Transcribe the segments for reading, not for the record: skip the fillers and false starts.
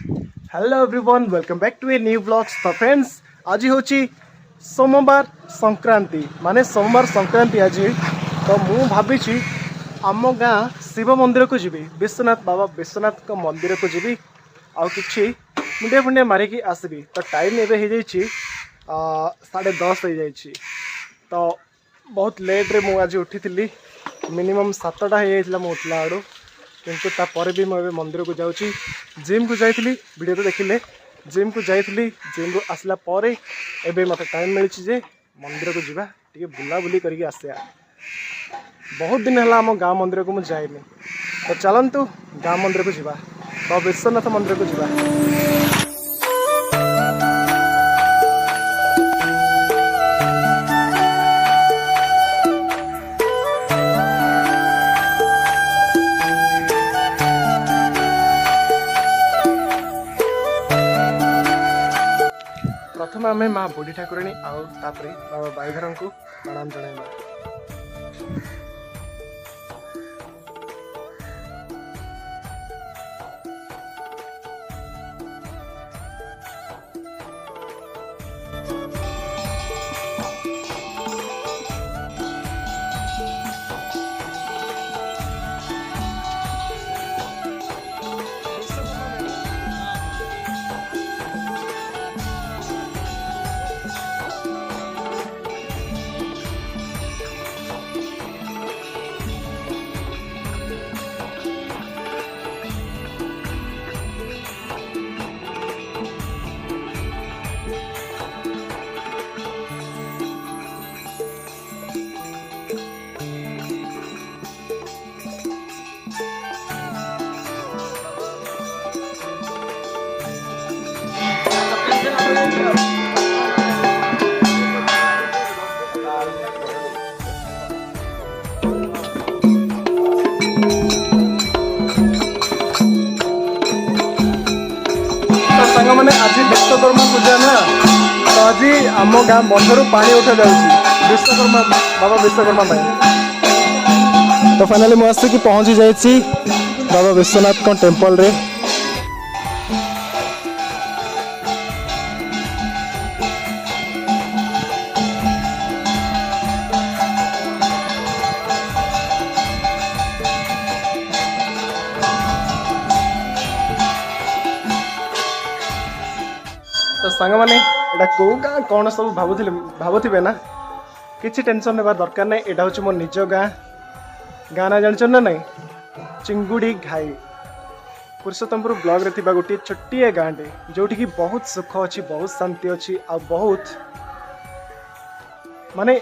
Hello everyone welcome back to a new blogs. तो friends आज हूँ सोमवार संक्रांति माने सोमवार संक्रांति आज। तो मु भावी आम गाँ शिव मंदिर को जीवी विश्वनाथ बाबा विश्वनाथ को मंदिर को जीवी आउ कि मुंडिया फुंडिया मारिकी आसबि। तो टाइम एवं 10:30 हो जाइए। तो बहुत लेट रे आज उठी मिनिमम 7टा हो जाता मुझे उठला आड़ू किंतु तापर भी मुझे मंदिर को जाऊँगी। जिम को जाइली वीडियो तो देखिले जिम को जाइली जिम को आसला एबे मत टाइम मिली मंदिर को जीवा टे बुलाबुली करके आसिया। बहुत दिन है आम गाँ मंदिर को मुझे जाइनि। तो चलतु गाँ मंदिर को जीवा तो विश्वनाथ मंदिर को जीवा। प्रथम आम माँ बुढ़ी ठाकुराणी आउ तापर बाबा बाईधर को प्रणाम जनाइबा। मैंने आज विश्वकर्मा पूजा ना तो आज आम गाँ बंधर पानी उठा जाऊँगी विश्वकर्मा बाबा विश्वकर्मा भाई। तो फाइनाली मुझे पहुँची जाइए बाबा विश्वनाथ को टेम्पल रे। तो सांग मैंने एटा कौ गाँ कौन सब भावुवे ना किसी टेंशन नेबार दरकार नहीं। एटा हूँ मो निज गाँ गाँ ना जान ना नहीं चिंगुड़ी घाई पुरुषोत्तमपुर ब्लॉक रे थिबा गोटे छोटिया गाँटे जोठी की बहुत सुख अच्छी बहुत शांति अच्छी आ बहुत माने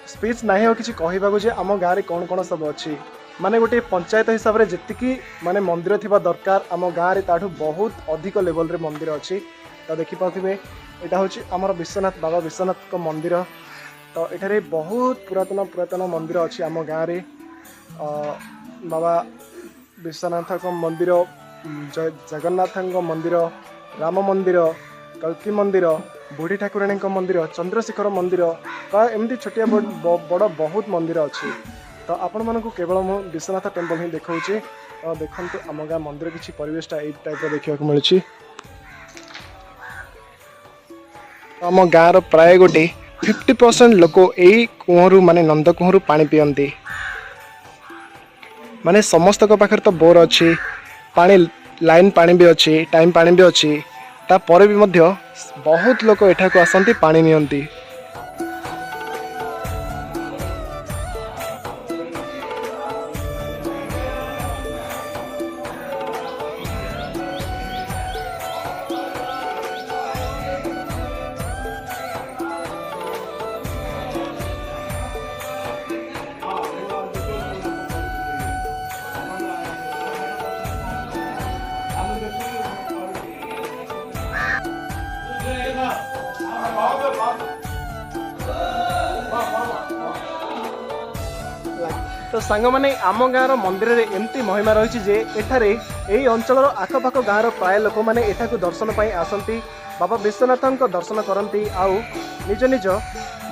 स्पीच नहीं हो किसी कहवाक जे आम गाँव में कौन कौन सब अच्छी माने गोटे पंचायत हिसाब से जी माने मंदिर थिबा दरकार आम गाँव में ताठू बहुत अधिक लेवल रे मंदिर अच्छी। तो देखिपे यहाँ हूँ आमर विश्वनाथ बाबा विश्वनाथ को मंदिर। तो ये बहुत पुरातन पुरातन मंदिर अच्छी आम गाँव में बाबा विश्वनाथ को मंदिर जगन्नाथ मंदिर राम मंदिर कल्की मंदिर बुढ़ी ठाकुराणी मंदिर चंद्रशेखर मंदिर प्राय एमती छोटिया बड़ बहुत मंदिर अच्छी। तो आपण मानक केवल मु विश्वनाथ टेम्पल ही देखा तो देखु आम गाँ मंदिर किसी परिवेशटा यही टाइप देखा मिली। आम गाँव प्राय गोटे 50% लोक यही कुहू माने नंद कुहू पानी पियंती माने समस्त पाखे तो बोर अच्छी पानी लाइन पानी भी अच्छी टाइम पानी भी अच्छी तापर भी मध्य बहुत लोक एठा को आसंती पानी नियंती। तो सांग मैंने आम गाँव मंदिर रे एमती महिमा रही जे एठारे यही अंचल आखपाख गाँव प्राय लोक मैंने एठा को दर्शन पाई आसंती बाबा विश्वनाथ दर्शन करती आउ निज निज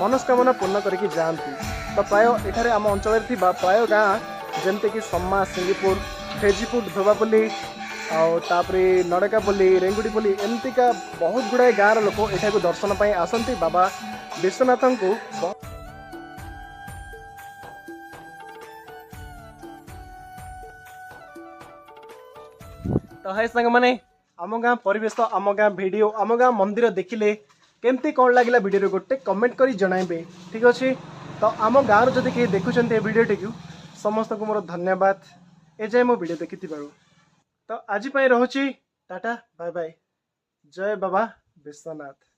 मनस्कामना पूर्ण करके जाती। तो प्राय एठारे आम अंचल प्राय गाँ जमती कि सम्मा सिंगीपुर फेजीपुर धोबापल्ली तापरे नड़कापल्ली रेंगुड़ीपल्ली एमतीका बहुत गुड़ाए गाँव लोक एठाकू दर्शन पर आसती बाबा विश्वनाथ को। तो है सांग मैंने आम गाँ परिवेश आम गाँ भिडियो आम गाँ मंदिर देखिले केमती कौन लगे वीडियो गोटे कमेंट करी जनइबे ठीक अच्छे। तो आम गाँव जदि कहीं देखुं वीडियोटी को समस्त को मोर धन्यवाद ए जाए मो वीडियो देखी। तो आज रोचे टाटा बाय बाय जय बाबा विश्वनाथ।